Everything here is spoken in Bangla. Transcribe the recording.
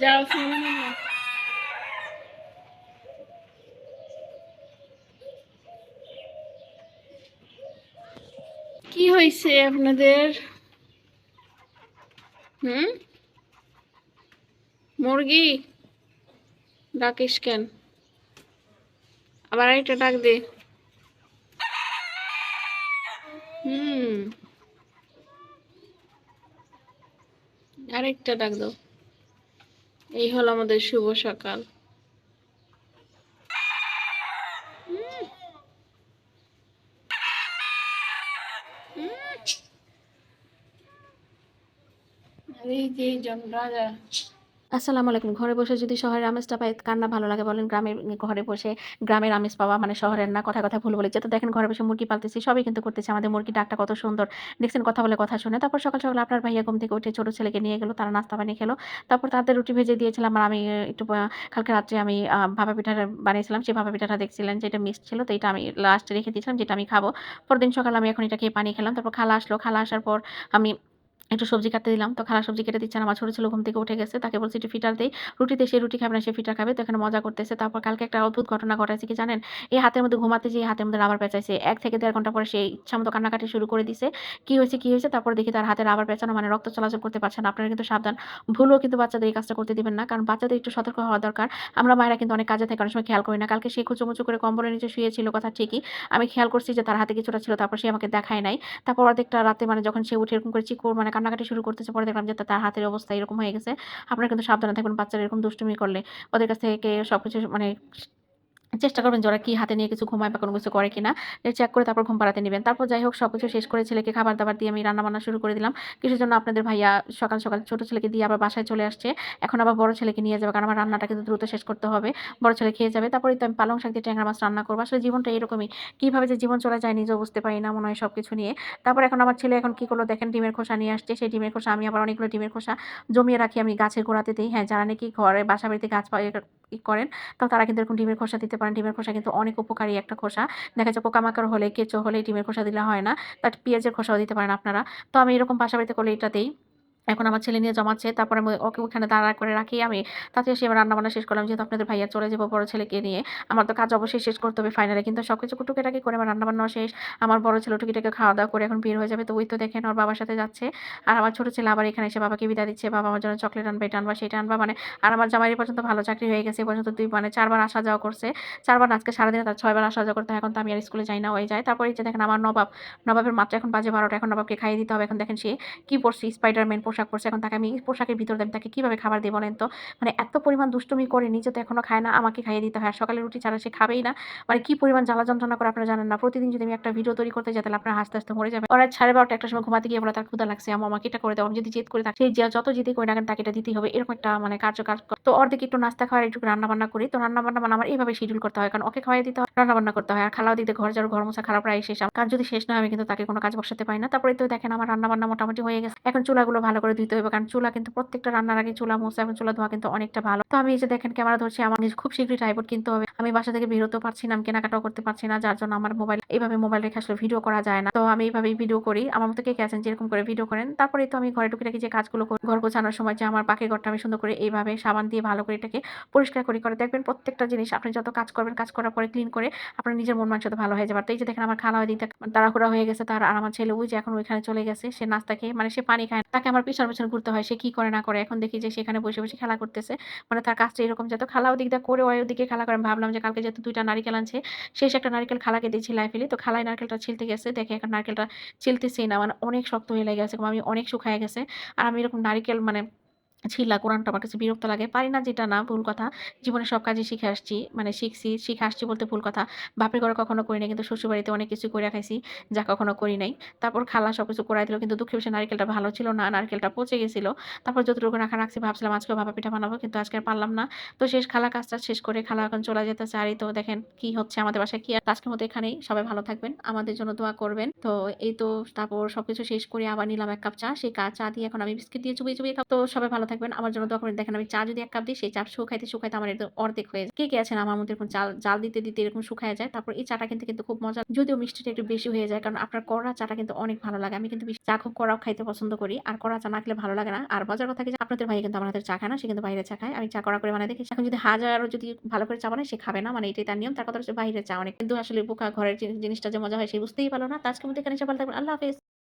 যাও শুনুন না। কি হয়েছে আপনাদের? হুম, মুরগি ডাকিস কেন? আবার আরেকটা ডাক দে। হুম, আরেকটা ডাক দাও। এই হলো আমাদের শুভ সকাল। আর এই যে রাজা। আসসালামু আলাইকুম। ঘরে বসে যদি শহরের আমেজটা পাই কার না ভালো লাগে বলেন? ঘরে বসে গ্রামের আমেজ পাওয়া মানে শহরের না। কথায়, কথায় ভুল বলেছি। তো দেখেন ঘরে বসে মুরগি পালতেছি। সবই কিন্তু করতেছি। আমাদের মুরগির ডাকটা কত সুন্দর। দেখছেন কথা বলে কথা শুনে। তারপর সকাল, সকাল আপনার ভাইয়া ঘুম থেকে উঠে ছোট ছেলেকে নিয়ে গেল। তারা নাস্তা বানিয়ে খেলো। তারপর তাদের রুটি ভেজে দিয়েছিলাম। আর আমি একটু কালকে রাত্রে আমি ভাপা পিঠা বানিয়েছিলাম। সেই ভাপা পিঠাটা দেখছিলেন যে এটা মিক্সড ছিল। তো এটা আমি লাস্টে রেখে দিয়েছিলাম যেটা আমি খাবো। পরদিন সকালে আমি এখন এটা খেয়ে পানি খেলাম। তারপর খালা আসলো। খালা আসার পর আমি একটু সবজি কাটতে দিলাম। তো খালা সবজি কেটে দিচ্ছে না। আমার ছোট ছেলে ঘুম থেকে উঠে গেছে। তাকে বলছি একটু ফিটার দেই। রুটিতে সে রুটি খাবে না, সে ফিটা খাবে। তো এখানে মজা করতেছে। তারপর কালকে একটা অদ্ভুত ঘটনা ঘটাইছে কি জানেন? এই হাতের মধ্যে ঘুমাতে যেয়ে হাতের মধ্যে রাবার পেঁচাইছে। ১ থেকে ১.৫ ঘন্টা পরে সে ইচ্ছামত কান্নাকাটি শুরু করে দিছে। কি হয়েছে, কি হয়েছে? তারপর দেখি তার হাতে রাবার পেঁচানো মানে রক্ত চলাচল করতে পারছে না। আপনারা কিন্তু সাবধান। ভুলেও কিন্তু বাচ্চাদের এই কাজটা করতে দিবেন না। কারণ বাচ্চাদের একটু সতর্ক হওয়া দরকার। আমরা মায়েরা কিন্তু অনেক কাজে থাকি, অনেক সময় খেয়াল করি না। কালকে সে কুচুমুচু করে কম্বলের নিচে শুয়েছিল কথা ঠিকই। আমি খেয়াল করছি যে তার হাতে কিছুটা ছিল। তারপর সে আমাকে দেখায় নাই। তারপর অর্ধেকটা রাতে মানে যখন সে উঠে এরকম করে চিৎকার মানে কান্নাকাটি শুরু করতেছে, পরে দেখলাম যে তার হাতের অবস্থা এরকম হয়ে গেছে। আপনারা কিন্তু সাবধানে থাকবেন বাচ্চারা এরকম দুষ্টুমি করলে। ওদের কাছ থেকে সবকিছু মানে চেষ্টা করবেন যে ওরা কি হাতে নিয়ে কিছু ঘুমায় বা কোনো কিছু করে কিনা চেক করে তারপর ঘুম পাড়াতে নিবেন। তারপর যাই হোক সবকিছু শেষ করে ছেলেকে খাবার-দাবার দিয়ে আমি রান্না-বান্না শুরু করে দিলাম। কিসের জন্য আপনাদের ভাইয়া সকাল, সকাল ছোট ছেলেকে দিয়ে আবার বাসায় চলে আসছে। এখন আবার বড় ছেলেকে নিয়ে যাবে। কারণ আমার রান্নাটা কিন্তু দ্রুত শেষ করতে হবে। বড় ছেলে খেয়ে যাবে। তারপরেই তো আমি পালং শাক দিয়ে ট্যাংরা মাছ রান্না করব। আসলে জীবনটা এরকমই। কিভাবে যে জীবন চলে যায় নিজেও বুঝতে পারি না মনে হয় সবকিছু নিয়ে। তারপর এখন আমার ছেলে এখন কি করলো দেখেন ডিমের খোসা নিয়ে আসছে। সেই ডিমের খোসা আমি আবার অনেকগুলো ডিমের খোসা জমিয়ে রাখি আমি গাছের গোড়াতে দেই। হ্যাঁ, যারা নাকি ঘরে বাসা-বাড়িতে গাছ করেন তো তারা কিন্তু এরকম ডিমের খোসা দিতে পারেন। ডিমের খোসা কিন্তু অনেক উপকারী একটা খোসা। দেখা যায় পোকামাকড় হলে, কেঁচো হলে ডিমের খোসা দিলে হয় না। বাট পেঁয়াজের খোসাও দিতে পারেন আপনারা। তো আমি এরকম বাসা-বাড়িতে করলে এটা দেই। এখন আমার ছেলে নিয়ে জমাচ্ছে। তারপরে আমি ওকে ওখানে দাঁড়া করে রাখি আমি। তাড়াতাড়ি এসে এবার রান্না-বান্না শেষ করলাম। যেহেতু আপনাদের ভাইয়া চলে যাবো বড় ছেলেকে নিয়ে। আমার তো কাজ অবশ্যই শেষ করতে হবে ফাইনালি। কিন্তু সবকিছু টুকিটাকি করে আমার রান্না-বান্নাও শেষ। আমার বড় ছেলে টুকিটাকি খাওয়া-দাওয়া করে এখন বের হয়ে যাবে। তো ওই তো দেখেন ওর বাবার সাথে যাচ্ছে। আর আমার ছোট ছেলে আবার এখানে এসে বাবাকে বিদায় দিচ্ছে। বাবা আমার জন্য চকলেট আনবা, এটা আনবা, সেটা আনবা মানে আর আমার জামাইয়ের পর্যন্ত ভালো চাকরি হয়ে গেছে। এ পর্যন্ত ২ মানে ৪ বার আসা যাওয়া করছে। ৪ বার না আজকে সারাদিনে তার ৬ বার আসা যাওয়া করতে হয়। এখন তো আমি আর স্কুলে যাই না, ওই যায়। তারপরে এই যে দেখেন আমার নবাব, নবাবের মাত্র এখন বাজে ১২টা। এখন নবাবকে খাইয়ে দিতে হবে। এখন দেখেন সে কি পড়ছে? স্পাইডারম্যান পোশাক পড়ছে। এখন তাকে আমি পোশাকের ভিতর দিয়ে আমি তাকে কিভাবে খাবার দিই বলেন তো? মানে এত পরিমাণ দুষ্টুমি করে নিজে তো এখনো খায় না, আমাকে খাইয়ে দিতে হয়। আর সকালের রুটি ছাড়া সে খাবেই না। মানে কি পরিমাণ জ্বালা যন্ত্রণা করে আপনারা জানেন না। প্রতিদিন যদি আমি একটা ভিডিও তৈরি করতে যাই তাহলে আপনারা হাসতে, হাসতে মরে যাবেন। ওর রাত 12:30 1টার সময় ঘুমাতে গিয়ে বলে তার ক্ষুধা লাগছে। আম্মু আমাকে এটা করে দাও। আমি যদি জেদ করে থাকি, সে যত জেদই করি না কেন তাকে এটা দিতেই হবে। এরকম একটা মানে কার্যকর তো অর্ধেক একটু নাস্তা খাওয়ার একটু রান্না-বান্না করি। তো রান্না-বান্না মানে আমার এইভাবে শিডিউল করতে হয়। কারণ ওকে খাওয়াই দিতে হয়, রান্না-বান্না করতে হয়। আর খালাও দিতে ঘর ঝাড়ু, ঘর মোছা, খালা প্রায় শেষ। কাজ যদি শেষ না হয় আমি কিন্তু তাকে কোনো কাজ বসাতে পারি না। তারপরে তো দেখেন আমার রান্না-বান্না মোটামুটি হয়ে গেছে। এখন চুলাগুলো ভালো করে ধুইতে হবে। কারণ চুলা কিন্তু প্রত্যেকটা রান্নার আগে চুলা মোছা এবং চুলা ধোয়া কিন্তু অনেকটা ভালো। তো আমি এই যে দেখেন ক্যামেরা ধরছি, আমার খুব শীঘ্রই ট্রাইপড কিনতে হবে। আমি বাসা থেকে বের হতেও পারছি না, আমি কেনাকাটাও করতে পারছি না। যার জন্য আমার এইভাবে মোবাইল রেখে আসলে ভিডিও করা যায় না। তো আমি এইভাবেই ভিডিও করি। আমার মতো কে, কে আছেন যে এরকম করে ভিডিও করেন? তারপরেই তো আমি ঘরে টুকিটাকি যে কাজগুলো করি, ঘর গোছানোর সময় যে আমার পাকের ঘরটা আমি সুন্দর করে এইভাবে সাবান দিয়ে ভালো করে এটাকে পরিষ্কার করে দেখবেন প্রত্যেকটা জিনিস আপনি যত কাজ করবেন, কাজ করার পরে ক্লিন করে আপনার নিজের মন মানসিকতা ভালো হয়ে যাবে। তো এই যে দেখেন আমার খালা ওইদিকে তাড়াহুড়া হয়ে গেছে তার, আর আমার ছেলে ওই যে এখন ওইখানে চলে গেছে। সে নাস্তা খেয়ে মানে সে পানি খায় না। তাকে আমার পিছন, পিছন ঘুরতে হয়। সে কি করে না করে। এখন দেখি যে সেখানে বসে, বসে খেলা করতেছে। মানে তার কাজটা এরকম যে খালা ওদিক দিয়ে করে ওদিকে খেলা করে। আমি ভাবলাম যে কালকে যেহেতু ২ টা নারিকেল আনছে, শেষ একটা নারিকেল খালাকে দিয়ে ছিলায় ফেলি। তো খালাই নারকেলটা ছিলতে গেছে। দেখে এখন নারকেলটা ছিলতেছেই না। মানে অনেক শক্ত হয়ে লেগে গেছে। আমি অনেক শুকায় গেছে। আর আমি এরকম নারিকেল মানে ছিলা কোরানটা আমার কাছে বিরক্ত লাগে। পারি না যেটা না, ভুল কথা। জীবনে সব কাজই শিখে আসছি। মানে শিখছি, শিখে আসছি বলতে ভুল কথা। বাপের ঘরে কখনো করি নাই। কিন্তু শ্বশুরবাড়িতে অনেক কিছু কইরা খাইছি, যা কখনো করি নাই। তারপর খালা সবকিছু করায় দিল। কিন্তু দুঃখের বিষয় নারিকেলটা ভালো ছিল না। নারিকেলটা পচে গেছিল। তারপর যতটুকু রাখছি ভাবছিলাম আজকেও ভাপা পিঠা বানাবো। কিন্তু আজকে আর পারলাম না। তো শেষ খালা কাজটা শেষ করে খালা এখন চলে যেতেছে। আর এই তো দেখেন কি হচ্ছে আমাদের বাসায় কি। আর আজকের মতো এখানেই। সবাই ভালো থাকবেন। আমাদের জন্য দোয়া করবেন। তো এই তো তারপর সবকিছু শেষ করে আবার নিলাম ১ কাপ চা। সেই চা দিয়ে এখন আমি বিস্কিট দিয়ে চুবিয়ে, চুবিয়ে খাবো। তো সবাই ভালো থাকবেন। থাকবেন। আমার জন্য দোয়া করবেন। দেখেন আমি চা যদি ১ কাপ দিই, সেই চা শুকাইতে আমার একদম অর্ধেক হয়ে যায়। কে আছেন আমার মতো এরকম জাল দিতে এরকম শুকায়া যায়। তারপর এই চাটা কিন্তু খুব মজা। যদিও মিষ্টিটা একটু বেশি হয়ে যায়। কারণ আপনার কড়া চাটা কিন্তু অনেক ভালো লাগে। আমি কিন্তু চা খুব কড়াও খাইতে পছন্দ করি। আর কড়া চা না খেলে ভালো লাগে না। আর মজার কথা কি যে আপনাদের ভাই কিন্তু আমার হাতের চা খায় না। সে কিন্তু বাইরের চা খায়। আমি চা কড়া করে বানাই দেখি। এখন যদি হাজারও যদি ভালো করে চা বানাই সে খাবে না। মানে এটাই তার নিয়ম। তার কথা হচ্ছে বাইরের চা অনেক। কিন্তু আসলে বোকা ঘরের জিনিসটা যে মজা হয় সে বুঝতেই পারল না। তো আজকের মতো এখানে এসে ভালো থাকবেন। আল্লাহ হাফেজ।